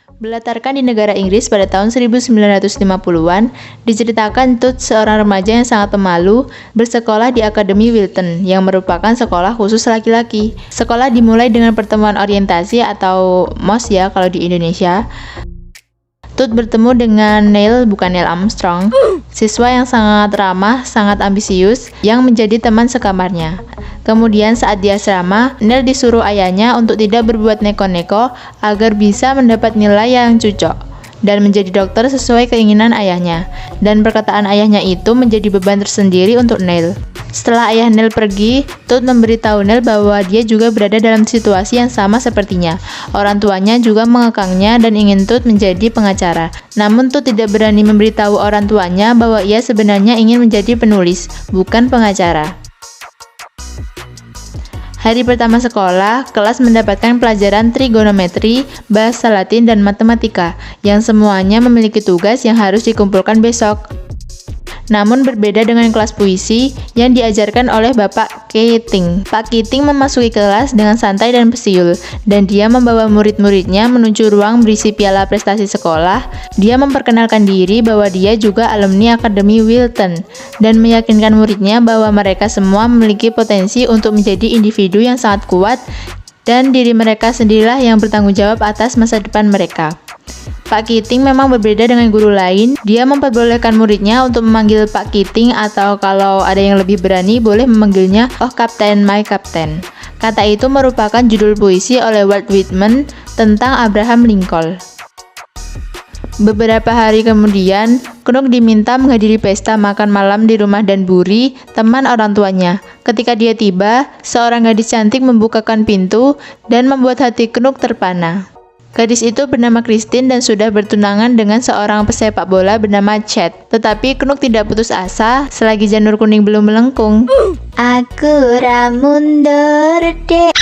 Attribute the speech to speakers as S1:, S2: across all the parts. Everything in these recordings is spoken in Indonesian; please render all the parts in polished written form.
S1: Berlatarkan di negara Inggris pada tahun 1950-an, diceritakan Tut, seorang remaja yang sangat pemalu, bersekolah di Akademi Wilton, yang merupakan sekolah khusus laki-laki. Sekolah dimulai dengan pertemuan orientasi atau MOS ya kalau di Indonesia. Tut bertemu dengan Neil, bukan Neil Armstrong, siswa yang sangat ramah, sangat ambisius, yang menjadi teman sekamarnya. Kemudian saat di asrama, Neil disuruh ayahnya untuk tidak berbuat neko-neko agar bisa mendapat nilai yang cocok dan menjadi dokter sesuai keinginan ayahnya. Dan perkataan ayahnya itu menjadi beban tersendiri untuk Neil. Setelah ayah Neil pergi, Tut memberitahu Neil bahwa dia juga berada dalam situasi yang sama sepertinya. Orang tuanya juga mengekangnya dan ingin Tut menjadi pengacara. Namun Tut tidak berani memberitahu orang tuanya bahwa ia sebenarnya ingin menjadi penulis, bukan pengacara. Hari pertama sekolah, kelas mendapatkan pelajaran trigonometri, bahasa Latin, dan matematika, yang semuanya memiliki tugas yang harus dikumpulkan besok. Namun berbeda dengan kelas puisi yang diajarkan oleh Bapak Keating. Pak Keating memasuki kelas dengan santai dan pesiul, dan dia membawa murid-muridnya menuju ruang berisi piala prestasi sekolah. Dia memperkenalkan diri bahwa dia juga alumni Akademi Wilton, dan meyakinkan muridnya bahwa mereka semua memiliki potensi untuk menjadi individu yang sangat kuat, dan diri mereka sendirilah yang bertanggung jawab atas masa depan mereka. Pak Keating memang berbeda dengan guru lain. Dia memperbolehkan muridnya untuk memanggil Pak Keating, atau kalau ada yang lebih berani boleh memanggilnya "Oh Captain, my Captain". Kata itu merupakan judul puisi oleh Walt Whitman tentang Abraham Lincoln. Beberapa hari kemudian, Knook diminta menghadiri pesta makan malam di rumah Danbury, teman orang tuanya. Ketika dia tiba, seorang gadis cantik membukakan pintu dan membuat hati Knook terpana. Gadis itu bernama Christine dan sudah bertunangan dengan seorang pesepak bola bernama Chad. Tetapi Knook tidak putus asa selagi janur kuning belum melengkung. Aku mundur dek.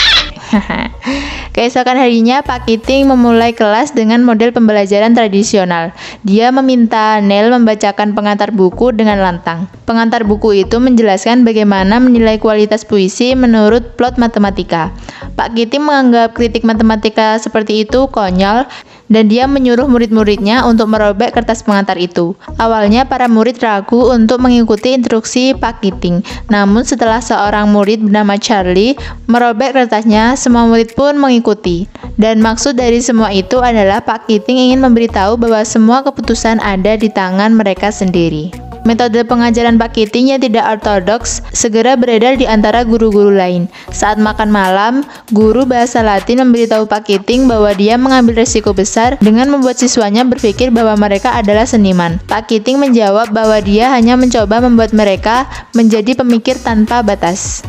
S1: Keesokan harinya, Pak Keating memulai kelas dengan model pembelajaran tradisional. Dia meminta Neil membacakan pengantar buku dengan lantang. Pengantar buku itu menjelaskan bagaimana menilai kualitas puisi menurut plot matematika. Pak Keating menganggap kritik matematika seperti itu konyol, dan dia menyuruh murid-muridnya untuk merobek kertas pengantar itu. Awalnya para murid ragu untuk mengikuti instruksi Pak Keating, namun setelah seorang murid bernama Charlie merobek kertasnya, semua murid pun mengikuti. Dan maksud dari semua itu adalah Pak Keating ingin memberitahu bahwa semua keputusan ada di tangan mereka sendiri. Metode pengajaran Pak Keating yang tidak ortodoks segera beredar di antara guru-guru lain. Saat makan malam, guru bahasa Latin memberitahu Pak Keating bahwa dia mengambil resiko besar dengan membuat siswanya berpikir bahwa mereka adalah seniman. Pak Keating menjawab bahwa dia hanya mencoba membuat mereka menjadi pemikir tanpa batas.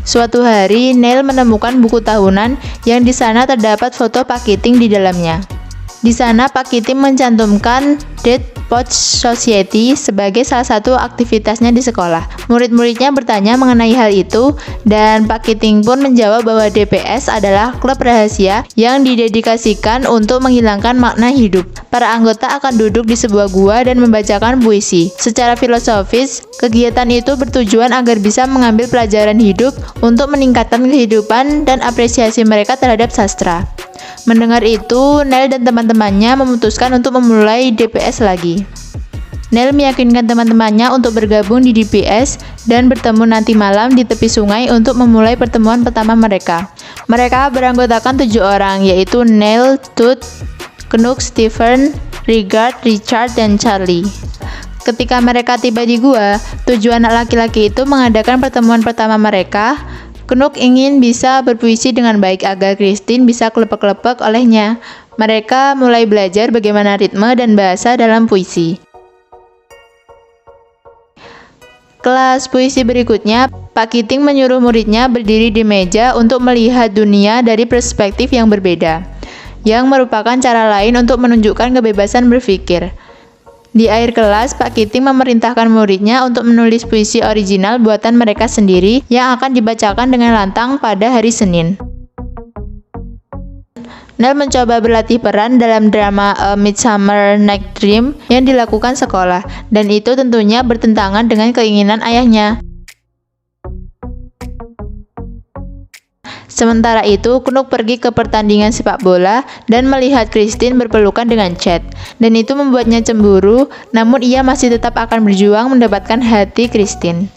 S1: Suatu hari, Neil menemukan buku tahunan yang di sana terdapat foto Pak Keating di dalamnya. Di sana, Pak Keating mencantumkan Dead Poets Society sebagai salah satu aktivitasnya di sekolah. Murid-muridnya bertanya mengenai hal itu, dan Pak Keating pun menjawab bahwa DPS adalah klub rahasia yang didedikasikan untuk menghilangkan makna hidup. Para anggota akan duduk di sebuah gua dan membacakan puisi. Secara filosofis, kegiatan itu bertujuan agar bisa mengambil pelajaran hidup untuk meningkatkan kehidupan dan apresiasi mereka terhadap sastra. Mendengar itu, Neil dan teman-temannya memutuskan untuk memulai DPS lagi. Neil meyakinkan teman-temannya untuk bergabung di DPS dan bertemu nanti malam di tepi sungai untuk memulai pertemuan pertama mereka. Mereka beranggotakan 7 orang, yaitu Neil, Tut, Knook, Stephen, Rigard, Richard, dan Charlie. Ketika mereka tiba di gua, 7 anak laki-laki itu mengadakan pertemuan pertama mereka. Knook ingin bisa berpuisi dengan baik agar Christine bisa kelepek-kelepek olehnya. Mereka mulai belajar bagaimana ritme dan bahasa dalam puisi. Kelas puisi berikutnya, Pak Keating menyuruh muridnya berdiri di meja untuk melihat dunia dari perspektif yang berbeda, yang merupakan cara lain untuk menunjukkan kebebasan berpikir. Di akhir kelas, Pak Keating memerintahkan muridnya untuk menulis puisi original buatan mereka sendiri yang akan dibacakan dengan lantang pada hari Senin. Neil mencoba berlatih peran dalam drama A Midsummer Night's Dream yang dilakukan sekolah, dan itu tentunya bertentangan dengan keinginan ayahnya. Sementara itu, Knut pergi ke pertandingan sepak bola dan melihat Christine berpelukan dengan Chad. Dan itu membuatnya cemburu, namun ia masih tetap akan berjuang mendapatkan hati Christine.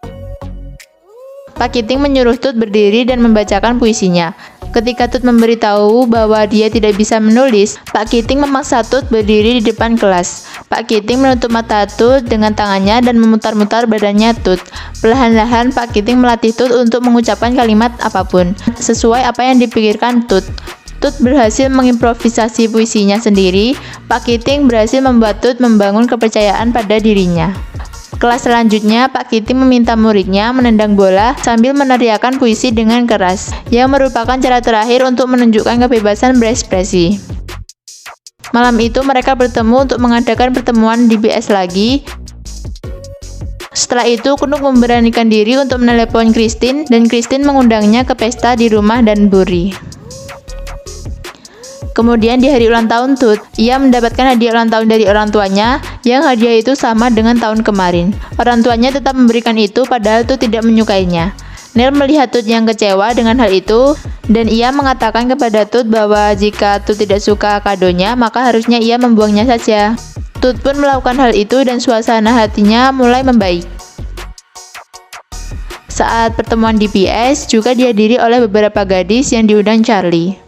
S1: Pak Kiting menyuruh Tut berdiri dan membacakan puisinya. Ketika Tut memberitahu bahwa dia tidak bisa menulis, Pak Kiting memaksa Tut berdiri di depan kelas. Pak Kiting menutup mata Tut dengan tangannya dan memutar-mutar badannya Tut. Perlahan-lahan Pak Kiting melatih Tut untuk mengucapkan kalimat apapun, sesuai apa yang dipikirkan Tut. Tut berhasil mengimprovisasi puisinya sendiri. Pak Kiting berhasil membuat Tut membangun kepercayaan pada dirinya. Kelas selanjutnya, Pak Kiting meminta muridnya menendang bola sambil meneriakkan puisi dengan keras, yang merupakan cara terakhir untuk menunjukkan kebebasan berekspresi. Malam itu mereka bertemu untuk mengadakan pertemuan DPS lagi. Setelah itu, Knut memberanikan diri untuk menelepon Christine, dan Christine mengundangnya ke pesta di rumah Dan Buri. Kemudian di hari ulang tahun Tut, ia mendapatkan hadiah ulang tahun dari orang tuanya, yang hadiah itu sama dengan tahun kemarin. Orang tuanya tetap memberikan itu padahal Tut tidak menyukainya. Neil melihat Tut yang kecewa dengan hal itu, dan ia mengatakan kepada Tut bahwa jika Tut tidak suka kadonya, maka harusnya ia membuangnya saja. Tut pun melakukan hal itu dan suasana hatinya mulai membaik. Saat pertemuan DPS juga dihadiri oleh beberapa gadis yang diundang Charlie.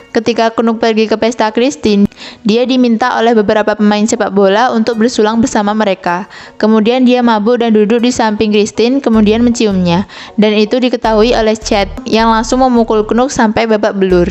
S1: Ketika Knut pergi ke pesta Christine, dia diminta oleh beberapa pemain sepak bola untuk bersulang bersama mereka. Kemudian dia mabuk dan duduk di samping Christine, kemudian menciumnya. Dan itu diketahui oleh Chad, yang langsung memukul Knut sampai babak belur.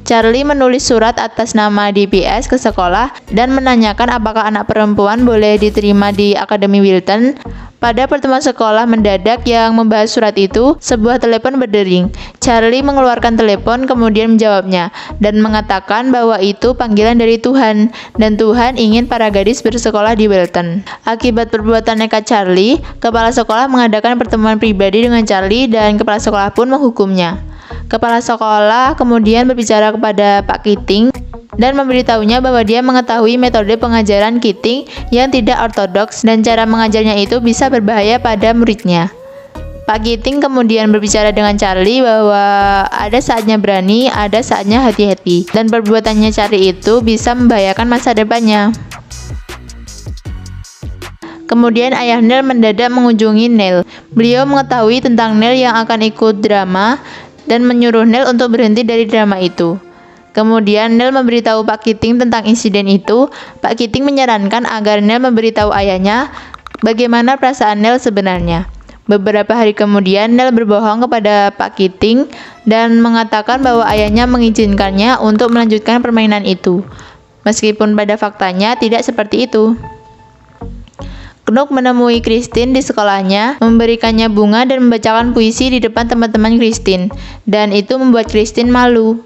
S1: Charlie menulis surat atas nama DPS ke sekolah dan menanyakan apakah anak perempuan boleh diterima di Akademi Wilton. Pada pertemuan sekolah mendadak yang membahas surat itu, sebuah telepon berdering. Charlie mengeluarkan telepon kemudian menjawabnya dan mengatakan bahwa itu panggilan dari Tuhan dan Tuhan ingin para gadis bersekolah di Wilton. Akibat perbuatan nekat Charlie, kepala sekolah mengadakan pertemuan pribadi dengan Charlie dan kepala sekolah pun menghukumnya. Kepala sekolah kemudian berbicara kepada Pak Kiting dan memberitahunya bahwa dia mengetahui metode pengajaran Kiting yang tidak ortodoks dan cara mengajarnya itu bisa berbahaya pada muridnya. Pak Kiting kemudian berbicara dengan Charlie bahwa ada saatnya berani, ada saatnya hati-hati, dan perbuatannya Charlie itu bisa membahayakan masa depannya. Kemudian ayah Neil mendadak mengunjungi Neil. Beliau mengetahui tentang Neil yang akan ikut drama dan menyuruh Neil untuk berhenti dari drama itu. Kemudian Neil memberitahu Pak Kiting tentang insiden itu. Pak Kiting menyarankan agar Neil memberitahu ayahnya bagaimana perasaan Neil sebenarnya. Beberapa hari kemudian Neil berbohong kepada Pak Kiting dan mengatakan bahwa ayahnya mengizinkannya untuk melanjutkan permainan itu, meskipun pada faktanya tidak seperti itu. Knut menemui Christine di sekolahnya, memberikannya bunga dan membacakan puisi di depan teman-teman Christine, dan itu membuat Christine malu.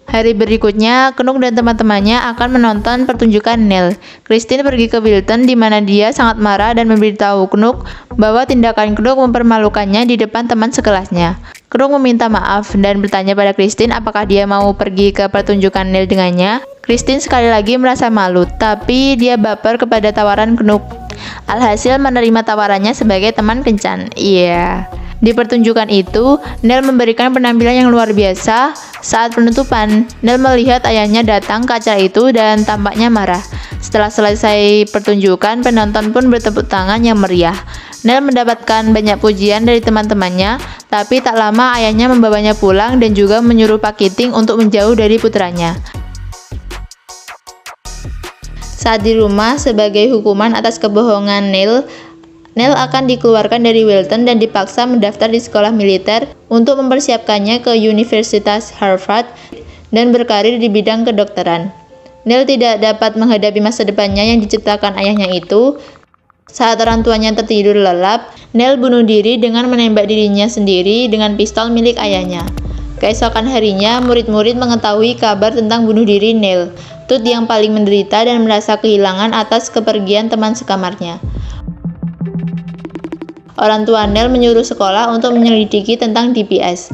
S1: Hari berikutnya, Knut dan teman-temannya akan menonton pertunjukan Neil. Christine pergi ke Wilton di mana dia sangat marah dan memberitahu Knut bahwa tindakan Knut mempermalukannya di depan teman sekelasnya. Knut meminta maaf dan bertanya pada Christine apakah dia mau pergi ke pertunjukan Neil dengannya. Christine sekali lagi merasa malu, tapi dia baper kepada tawaran Knut. Alhasil menerima tawarannya sebagai teman kencan. Iya. Di pertunjukan itu, Neil memberikan penampilan yang luar biasa. Saat penutupan, Neil melihat ayahnya datang ke acara itu dan tampaknya marah. Setelah selesai pertunjukan, penonton pun bertepuk tangan yang meriah. Neil mendapatkan banyak pujian dari teman-temannya, tapi tak lama ayahnya membawanya pulang dan juga menyuruh Pak Kiting untuk menjauh dari putranya. Saat di rumah, sebagai hukuman atas kebohongan Neil akan dikeluarkan dari Wilton dan dipaksa mendaftar di sekolah militer untuk mempersiapkannya ke Universitas Harvard dan berkarir di bidang kedokteran. Neil tidak dapat menghadapi masa depannya yang diciptakan ayahnya itu. Saat orang tuanya tertidur lelap, Neil bunuh diri dengan menembak dirinya sendiri dengan pistol milik ayahnya. Keesokan harinya, murid-murid mengetahui kabar tentang bunuh diri Neil. Tut yang paling menderita dan merasa kehilangan atas kepergian teman sekamarnya. Orang tua Neil menyuruh sekolah untuk menyelidiki tentang DPS.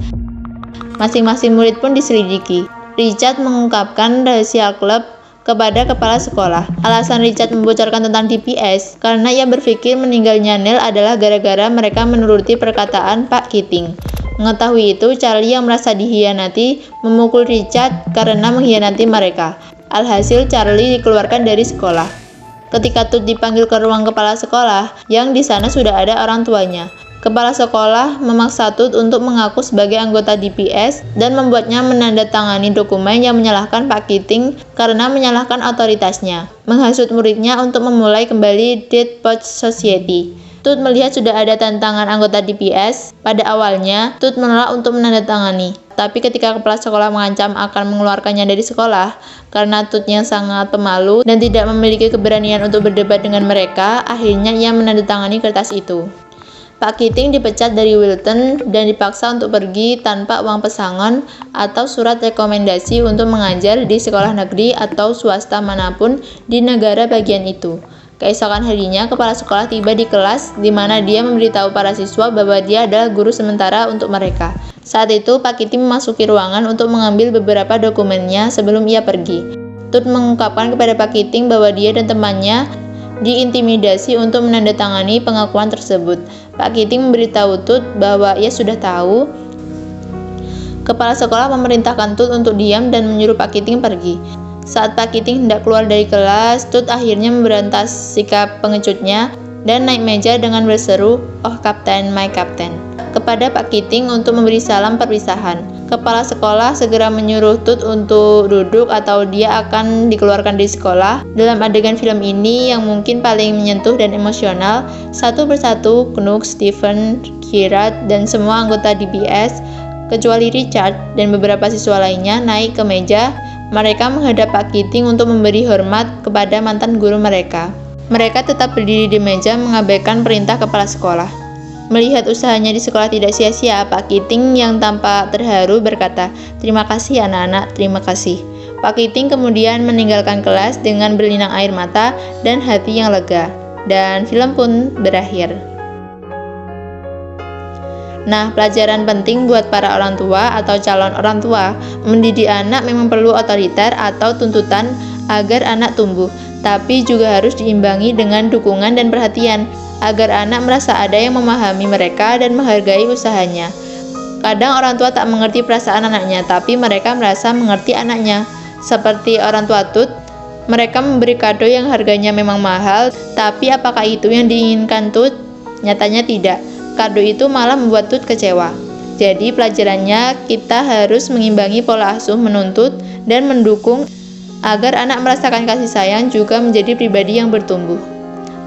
S1: Masing-masing murid pun diselidiki. Richard mengungkapkan rahasia klub kepada kepala sekolah. Alasan Richard membocorkan tentang DPS karena ia berpikir meninggalnya Neil adalah gara-gara mereka menuruti perkataan Pak Kiting. Mengetahui itu, Charlie yang merasa dihianati memukul Richard karena mengkhianati mereka. Alhasil, Charlie dikeluarkan dari sekolah. Ketika Tut dipanggil ke ruang kepala sekolah, yang di sana sudah ada orang tuanya. Kepala sekolah memaksa Tut untuk mengaku sebagai anggota DPS dan membuatnya menandatangani dokumen yang menyalahkan Pak Keating karena menyalahkan otoritasnya, menghasut muridnya untuk memulai kembali Dead Poets Society. Tut melihat sudah ada tantangan anggota DPS. Pada awalnya, Tut menolak untuk menandatangani. Tapi ketika kepala sekolah mengancam akan mengeluarkannya dari sekolah, karena Tut yang sangat pemalu dan tidak memiliki keberanian untuk berdebat dengan mereka, akhirnya ia menandatangani kertas itu. Pak Keating dipecat dari Wilton dan dipaksa untuk pergi tanpa uang pesangon atau surat rekomendasi untuk mengajar di sekolah negeri atau swasta manapun di negara bagian itu. Keesokan harinya, kepala sekolah tiba di kelas di mana dia memberitahu para siswa bahwa dia adalah guru sementara untuk mereka. Saat itu, Pak Keating memasuki ruangan untuk mengambil beberapa dokumennya sebelum ia pergi. Tut mengungkapkan kepada Pak Keating bahwa dia dan temannya diintimidasi untuk menandatangani pengakuan tersebut. Pak Keating memberitahu Tut bahwa ia sudah tahu. Kepala sekolah memerintahkan Tut untuk diam dan menyuruh Pak Keating pergi. Saat Pak Keating hendak keluar dari kelas, Tut akhirnya memberantas sikap pengecutnya dan naik meja dengan berseru, "Oh Kapten, my Kapten," kepada Pak Keating untuk memberi salam perpisahan. Kepala sekolah segera menyuruh Tut untuk duduk atau dia akan dikeluarkan dari sekolah. Dalam adegan film ini yang mungkin paling menyentuh dan emosional, satu persatu Knook, Stephen, Kieran, dan semua anggota DPS, kecuali Richard dan beberapa siswa lainnya, naik ke meja. Mereka menghadap Pak Keating untuk memberi hormat kepada mantan guru mereka. Mereka tetap berdiri di meja mengabaikan perintah kepala sekolah. Melihat usahanya di sekolah tidak sia-sia, Pak Keating yang tampak terharu berkata, "Terima kasih anak-anak, terima kasih." Pak Keating kemudian meninggalkan kelas dengan berlinang air mata dan hati yang lega. Dan film pun berakhir. Nah, pelajaran penting buat para orang tua atau calon orang tua, mendidik anak memang perlu otoriter atau tuntutan agar anak tumbuh, tapi juga harus diimbangi dengan dukungan dan perhatian, agar anak merasa ada yang memahami mereka dan menghargai usahanya. Kadang orang tua tak mengerti perasaan anaknya, tapi mereka merasa mengerti anaknya. Seperti orang tua Tut, mereka memberi kado yang harganya memang mahal, tapi apakah itu yang diinginkan Tut? Nyatanya tidak. Kado itu malah membuat Tut kecewa. Jadi pelajarannya, kita harus mengimbangi pola asuh menuntut dan mendukung agar anak merasakan kasih sayang juga menjadi pribadi yang bertumbuh.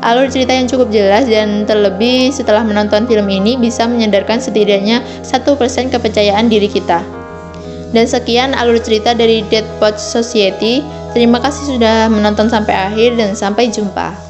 S1: Alur cerita yang cukup jelas dan terlebih setelah menonton film ini bisa menyadarkan setidaknya 1% kepercayaan diri kita. Dan sekian alur cerita dari Dead Poets Society. Terima kasih sudah menonton sampai akhir dan sampai jumpa.